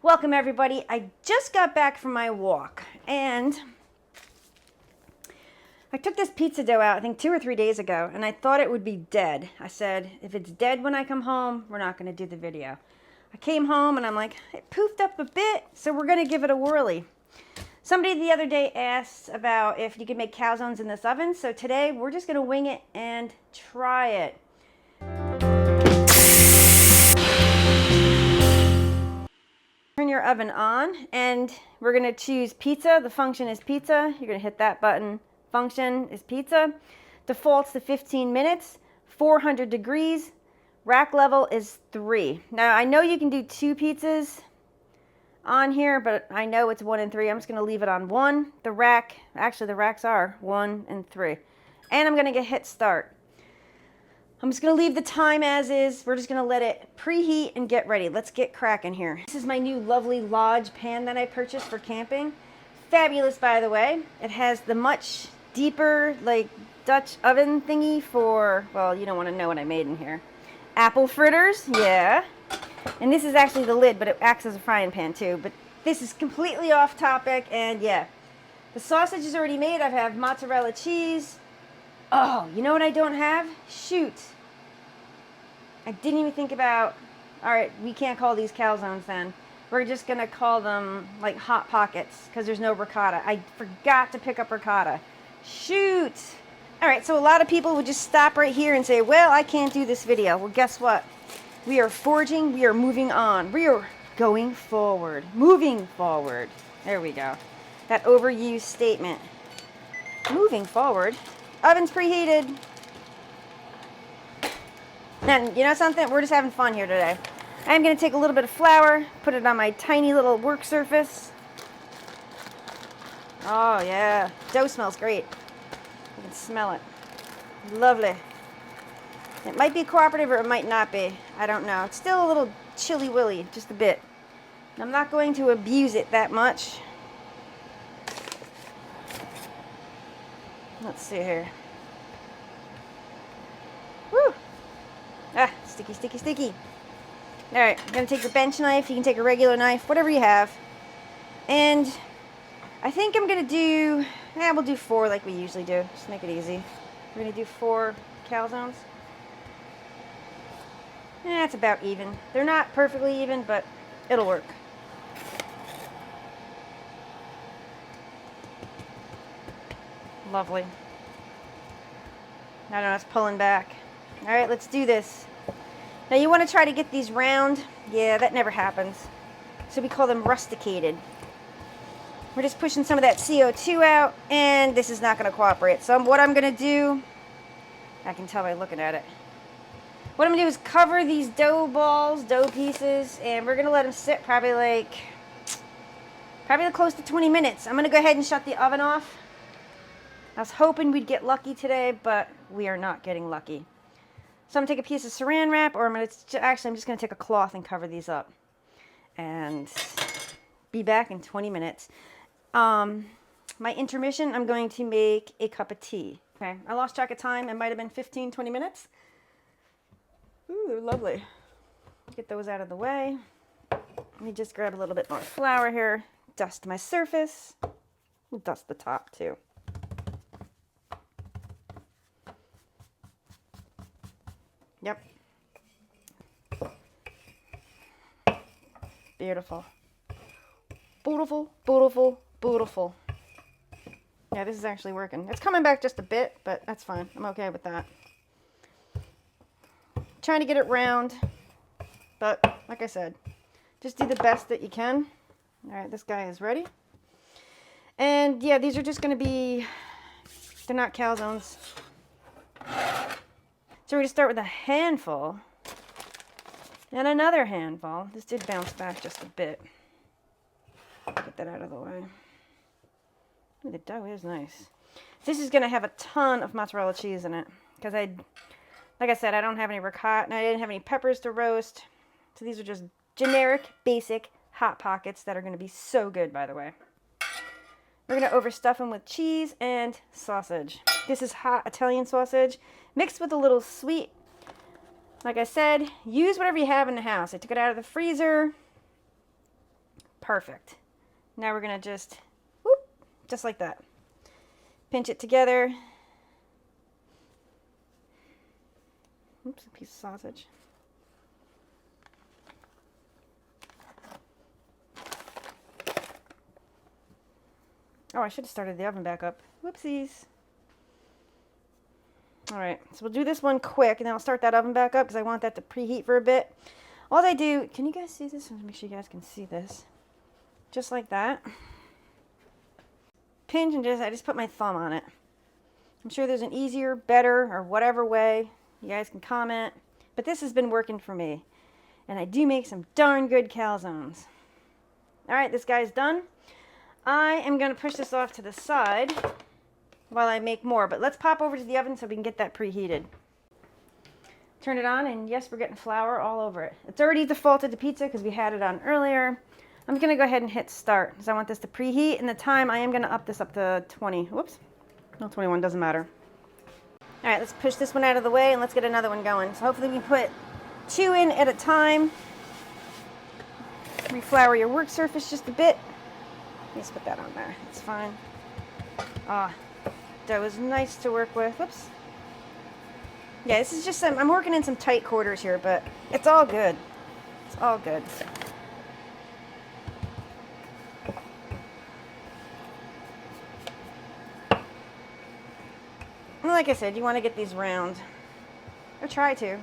Welcome everybody. I just got back from my walk and I took this pizza dough out I think 2 or 3 days ago and I thought it would be dead. I said if it's dead when I come home, we're not going to do the video. I came home and I'm like, it poofed up a bit, so we're going to give it a whirly. Somebody the other day asked about if you could make calzones in this oven, so today we're just going to wing it and try it. Turn your oven on and we're going to choose pizza. The function is pizza. You're going to hit that button. Function is pizza. Default's to 15 minutes, 400 degrees. Rack level is 3. Now I know you can do 2 pizzas on here, but I know it's 1 and 3. I'm just going to leave it on 1. The racks are 1 and 3. And I'm going to hit start. I'm just going to leave the time as is. We're just going to let it preheat and get ready. Let's get cracking here. This is my new lovely Lodge pan that I purchased for camping. Fabulous, by the way. It has the much deeper, like, Dutch oven thingy for, well, you don't want to know what I made in here. Apple fritters, yeah. And this is actually the lid, but it acts as a frying pan too. But this is completely off topic, and yeah. The sausage is already made. I have mozzarella cheese. Oh, you know what I don't have? Shoot. I didn't even think about, all right, we can't call these calzones then. We're just going to call them like Hot Pockets because there's no ricotta. I forgot to pick up ricotta. Shoot. All right, so a lot of people would just stop right here and say, well, I can't do this video. Well, guess what? We are forging. We are moving on. We are going forward. Moving forward. There we go. That overused statement. Moving forward. Oven's preheated. And you know something? We're just having fun here today. I'm going to take a little bit of flour, put it on my tiny little work surface. Oh, yeah. Dough smells great. You can smell it. Lovely. It might be cooperative or it might not be. I don't know. It's still a little chilly-willy, just a bit. I'm not going to abuse it that much. Let's see here. Woo! Ah, sticky, sticky, sticky. All right, I'm going to take your bench knife. You can take a regular knife, whatever you have. And I think I'm going to do, we'll do 4 like we usually do. Just make it easy. We're going to do 4 calzones. It's about even. They're not perfectly even, but it'll work. Lovely. I know it's pulling back. All right, let's do this. Now you want to try to get these round. Yeah, that never happens. So we call them rusticated. We're just pushing some of that CO2 out, and this is not going to cooperate. So what I'm going to do, I can tell by looking at it. What I'm going to do is cover these dough balls, dough pieces, and we're going to let them sit probably close to 20 minutes. I'm going to go ahead and shut the oven off. I was hoping we'd get lucky today, but we are not getting lucky. So I'm going to take a piece of saran wrap, or I'm just going to take a cloth and cover these up. And be back in 20 minutes. My intermission, I'm going to make a cup of tea. Okay, I lost track of time. It might have been 15, 20 minutes. Ooh, they're lovely. Get those out of the way. Let me just grab a little bit more flour here. Dust my surface. We'll dust the top too. Yep. Beautiful. Beautiful, beautiful, beautiful. Yeah, this is actually working. It's coming back just a bit, but that's fine. I'm okay with that. Trying to get it round, but like I said, just do the best that you can. All right, this guy is ready. And yeah, these are just going to be, they're not calzones. So we're going to start with a handful and another handful. This did bounce back just a bit. Get that out of the way. Ooh, the dough is nice. This is going to have a ton of mozzarella cheese in it because like I said, I don't have any ricotta and I didn't have any peppers to roast. So these are just generic, basic Hot Pockets that are going to be so good, by the way. We're going to overstuff them with cheese and sausage. This is hot Italian sausage mixed with a little sweet. Like I said, use whatever you have in the house. I took it out of the freezer. Perfect. Now we're gonna just, whoop, just like that. Pinch it together. Oops, a piece of sausage. Oh, I should have started the oven back up. Whoopsies. All right, so we'll do this one quick, and then I'll start that oven back up because I want that to preheat for a bit. All I do, can you guys see this? Make sure you guys can see this. Just like that. Pinch and I just put my thumb on it. I'm sure there's an easier, better, or whatever way. You guys can comment. But this has been working for me. And I do make some darn good calzones. All right, this guy's done. I am going to push this off to the side while I make more. But let's pop over to the oven so we can get that preheated. Turn it on, and yes, we're getting flour all over it. It's already defaulted to pizza because we had it on earlier. I'm going to go ahead and hit start because I want this to preheat. And the time, I am going to up this up to 20. Whoops. No, 21, doesn't matter. All right, let's push this one out of the way and let's get another one going. So hopefully we put 2 in at a time. Reflour your work surface just a bit. Let's put that on there. It's fine. Ah, dough is nice to work with. Whoops. Yeah, this is just I'm working in some tight quarters here, but it's all good. It's all good. And like I said, you want to get these round. Or try to.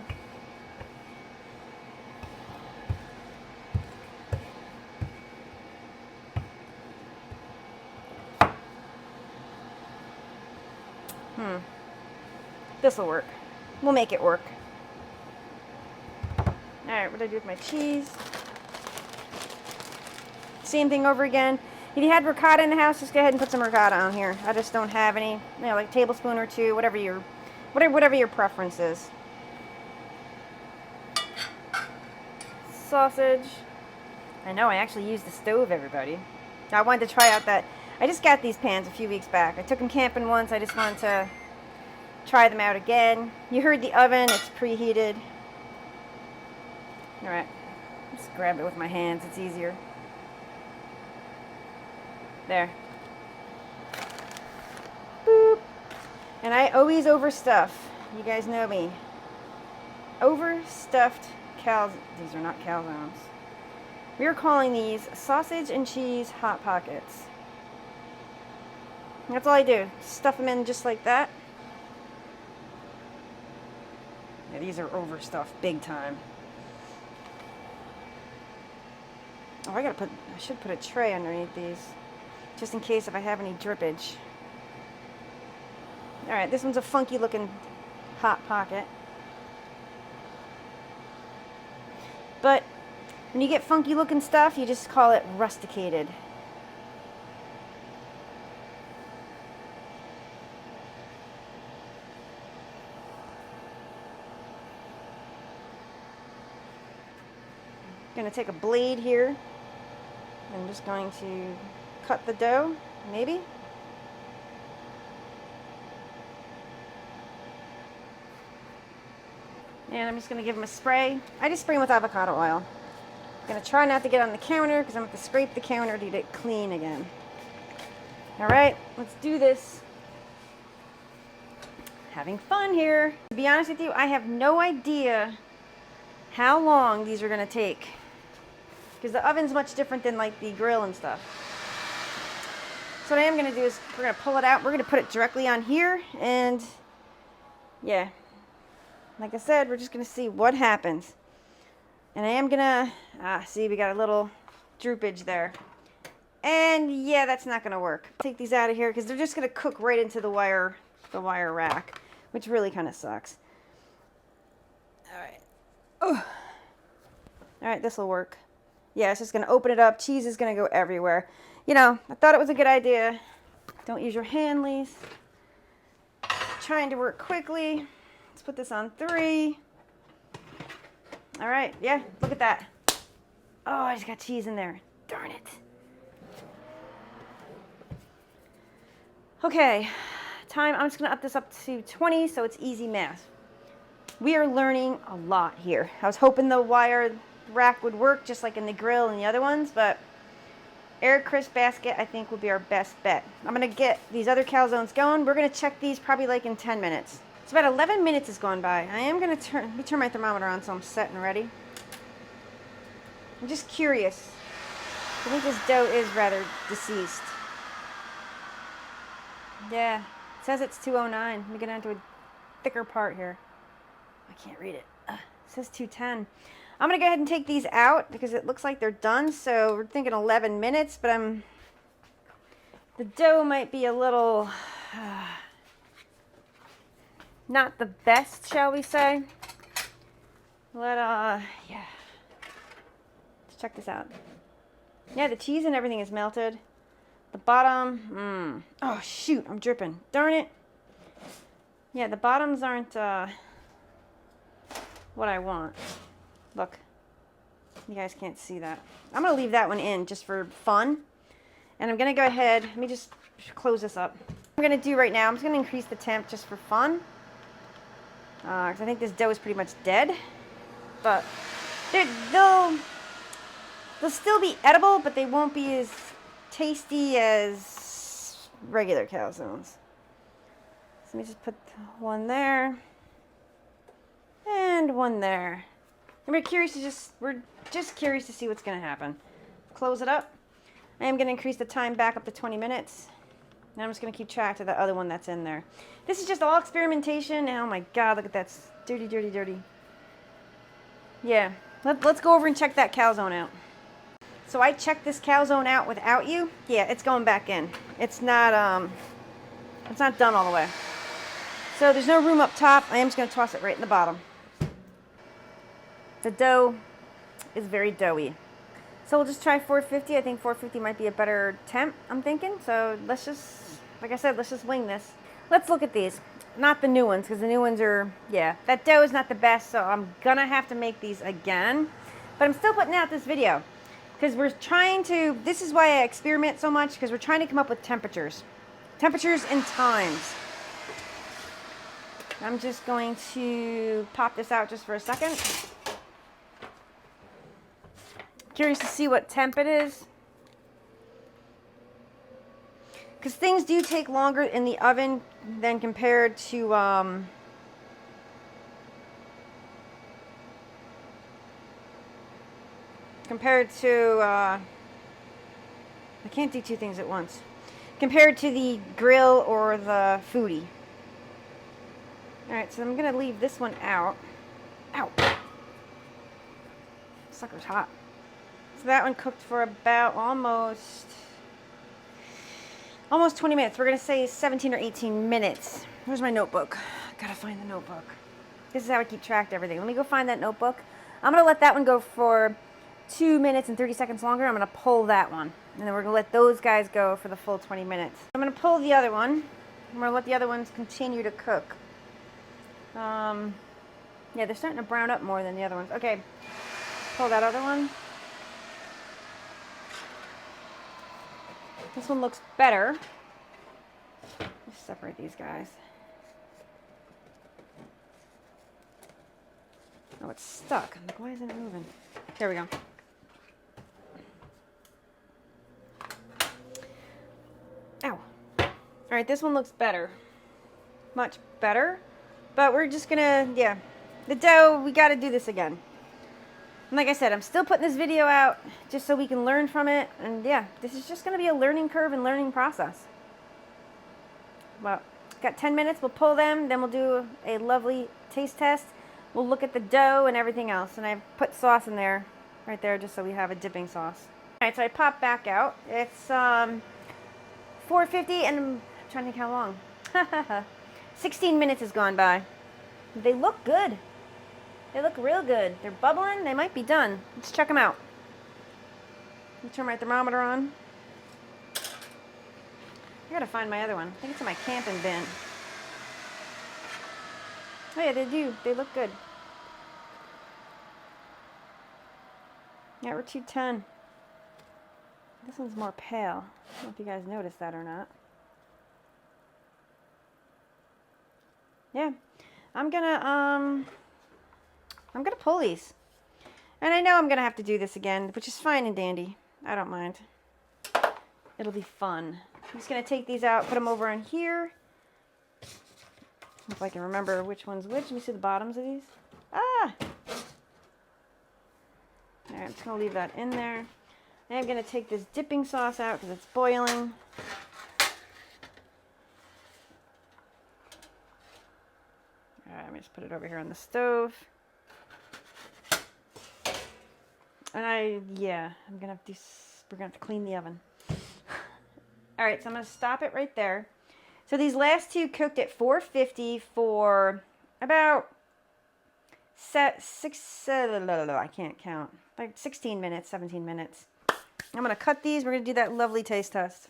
This'll work. We'll make it work. Alright, what do I do with my cheese? Same thing over again. If you had ricotta in the house, just go ahead and put some ricotta on here. I just don't have any. You know, like a tablespoon or two, whatever your preference is. Sausage. I know, I actually used the stove, everybody. I wanted to try out that. I just got these pans a few weeks back. I took them camping once. I just wanted to try them out again. You heard the oven. It's preheated. All right. Just grab it with my hands. It's easier. There. Boop. And I always overstuff. You guys know me. Overstuffed these are not calzones. We are calling these sausage and cheese hot pockets. That's all I do. Stuff them in just like that. Yeah, these are overstuffed big time. Oh, I should put a tray underneath these, just in case if I have any drippage. All right, this one's a funky looking hot pocket. But when you get funky looking stuff, you just call it rusticated. I'm going to take a blade here. I'm just going to cut the dough, maybe. And I'm just going to give them a spray. I just spray them with avocado oil. I'm going to try not to get on the counter because I'm going to scrape the counter to get it clean again. All right, let's do this. Having fun here. To be honest with you, I have no idea how long these are going to take, because the oven's much different than like the grill and stuff. So what I am going to do is we're going to pull it out. We're going to put it directly on here, and yeah, like I said, we're just going to see what happens. And I am going to, see, we got a little droopage there. And yeah, that's not going to work. Take these out of here because they're just going to cook right into the wire rack, which really kind of sucks. All right. Oh. All right, this will work. Yeah, it's just going to open it up. Cheese is going to go everywhere. You know, I thought it was a good idea. Don't use your Hanleys. Trying to work quickly. Let's put this on 3. All right, yeah, look at that. Oh, I just got cheese in there. Darn it. Okay, time, I'm just gonna up this up to 20 so it's easy math. We are learning a lot here. I was hoping the wire rack would work just like in the grill and the other ones, but air crisp basket, I think, will be our best bet. I'm going to get these other calzones going. We're going to check these probably like in 10 minutes. It's about 11 minutes has gone by. I am going to let me turn my thermometer on so I'm set and ready. I'm just curious. I think this dough is rather deceased. Yeah, it says it's 209. Let me get down to a thicker part here. I can't read it. It says 210. I'm going to go ahead and take these out because it looks like they're done. So we're thinking 11 minutes, but the dough might be a little not the best, shall we say. Yeah. Let's check this out. Yeah, the cheese and everything is melted. The bottom, oh shoot, I'm dripping. Darn it. Yeah, the bottoms aren't what I want. Look, you guys can't see that. I'm going to leave that one in just for fun. And I'm going to go ahead, let me just close this up. What I'm going to do right now, I'm just going to increase the temp just for fun. Because I think this dough is pretty much dead. But they'll still be edible, but they won't be as tasty as regular calzones. So let me just put one there. And one there. And we're just curious to see what's going to happen. Close it up. I am going to increase the time back up to 20 minutes. And I'm just going to keep track of the other one that's in there. This is just all experimentation. Oh my God, look at that. It's dirty, dirty, dirty. Yeah, let's go over and check that calzone out. So I checked this calzone out without you. Yeah, it's going back in. It's not done all the way. So there's no room up top. I am just going to toss it right in the bottom. The dough is very doughy. So we'll just try 450. I think 450 might be a better temp, I'm thinking. So let's just, like I said, let's just wing this. Let's look at these. Not the new ones, because the new ones are, yeah, that dough is not the best, so I'm gonna have to make these again. But I'm still putting out this video, because we're trying to, this is why I experiment so much, because we're trying to come up with temperatures. Temperatures and times. I'm just going to pop this out just for a second. Curious to see what temp it is. Because things do take longer in the oven than compared to I can't do two things at once. Compared to the grill or the foodie. Alright, so I'm going to leave this one out. Ow! Sucker's hot. So that one cooked for about almost 20 minutes. We're going to say 17 or 18 minutes. Where's my notebook? Gotta find the notebook. This is how I keep track of everything. Let me go find that notebook. I'm going to let that one go for 2 minutes and 30 seconds longer. I'm going to pull that one. And then we're going to let those guys go for the full 20 minutes. I'm going to pull the other one. I'm going to let the other ones continue to cook. Yeah, they're starting to brown up more than the other ones. Okay, pull that other one. This one looks better. Let's separate these guys. Oh, it's stuck. I'm like, why isn't it moving? Here we go. Ow. All right, this one looks better. Much better. But we're just gonna, yeah. The dough, we gotta do this again. And like I said, I'm still putting this video out just so we can learn from it. And yeah, this is just going to be a learning curve and learning process. Well, got 10 minutes. We'll pull them. Then we'll do a lovely taste test. We'll look at the dough and everything else. And I've put sauce in there, right there, just so we have a dipping sauce. All right, so I pop back out. It's 4:50 and I'm trying to think how long. 16 minutes has gone by. They look good. They look real good. They're bubbling. They might be done. Let's check them out. Let me turn my thermometer on. I gotta find my other one. I think it's in my camping bin. Oh yeah, they do. They look good. Yeah, we're 210. This one's more pale. I don't know if you guys noticed that or not. Yeah. I'm gonna pull these. And I know I'm gonna have to do this again, which is fine and dandy. I don't mind. it'll be fun. I'm just going to take these out, put them over on here. If I can remember which one's which. Let me see the bottoms of these. Ah! Alright, I'm just going to leave that in there. And I'm going to take this dipping sauce out because it's boiling. Alright, let me just put it over here on the stove. And I'm going to have to, we're going to have to clean the oven. Alright, so I'm going to stop it right there. So these last two cooked at 450 for about I can't count, like 16 minutes, 17 minutes. I'm going to cut these. We're going to do that lovely taste test.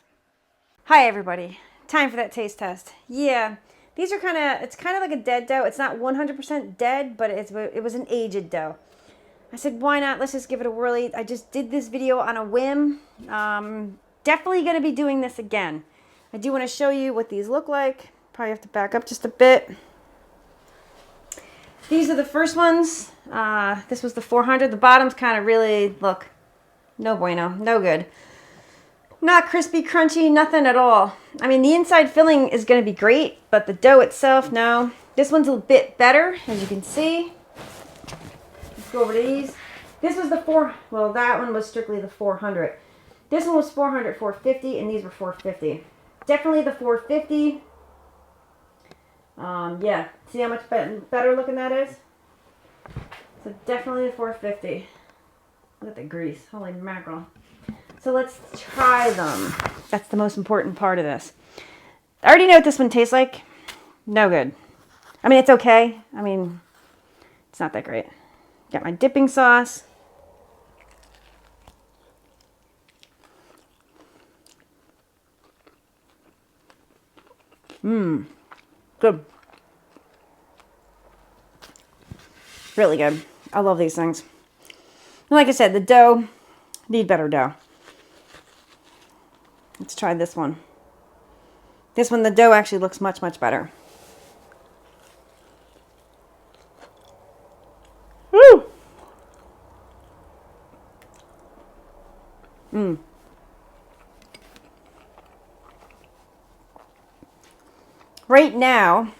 Hi, everybody. Time for that taste test. Yeah, these are it's kind of like a dead dough. It's not 100% dead, but it was an aged dough. I said, why not? Let's just give it a whirly. I just did this video on a whim. Definitely going to be doing this again. I do want to show you what these look like. Probably have to back up just a bit. These are the first ones. This was the 400. The bottoms kind of really look no bueno, no good. Not crispy, crunchy, nothing at all. I mean, the inside filling is going to be great, but the dough itself, no. This one's a bit better, as you can see. Let's go over to these. This was the well, that one was strictly the 400. This one was 400, 450, and these were 450. Definitely the 450. Yeah, see how much better looking that is? So definitely the 450. Look at the grease, holy mackerel. So let's try them. That's the most important part of this. I already know what this one tastes like. No good. I mean, it's okay. I mean, it's not that great. Got my dipping sauce. Good. Really good. I love these things. And like I said, the dough, need better dough. Let's try this one. This one, the dough actually looks much, much better. Woo! Right now,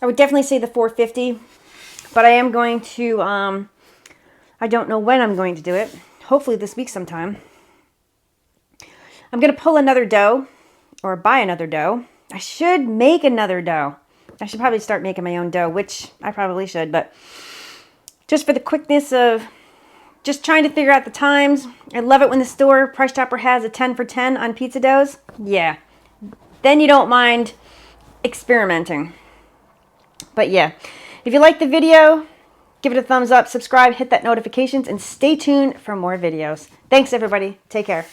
I would definitely say the 450, but I am going to, I don't know when I'm going to do it. Hopefully this week sometime. I'm going to pull another dough, or buy another dough. I should make another dough. I should probably start making my own dough, which I probably should, but just for the quickness of just trying to figure out the times. I love it when the store Price Chopper has a 10 for 10 on pizza doughs. Yeah. Then you don't mind experimenting. But yeah, if you like the video, give it a thumbs up, subscribe, hit that notifications, and stay tuned for more videos. Thanks, everybody. Take care.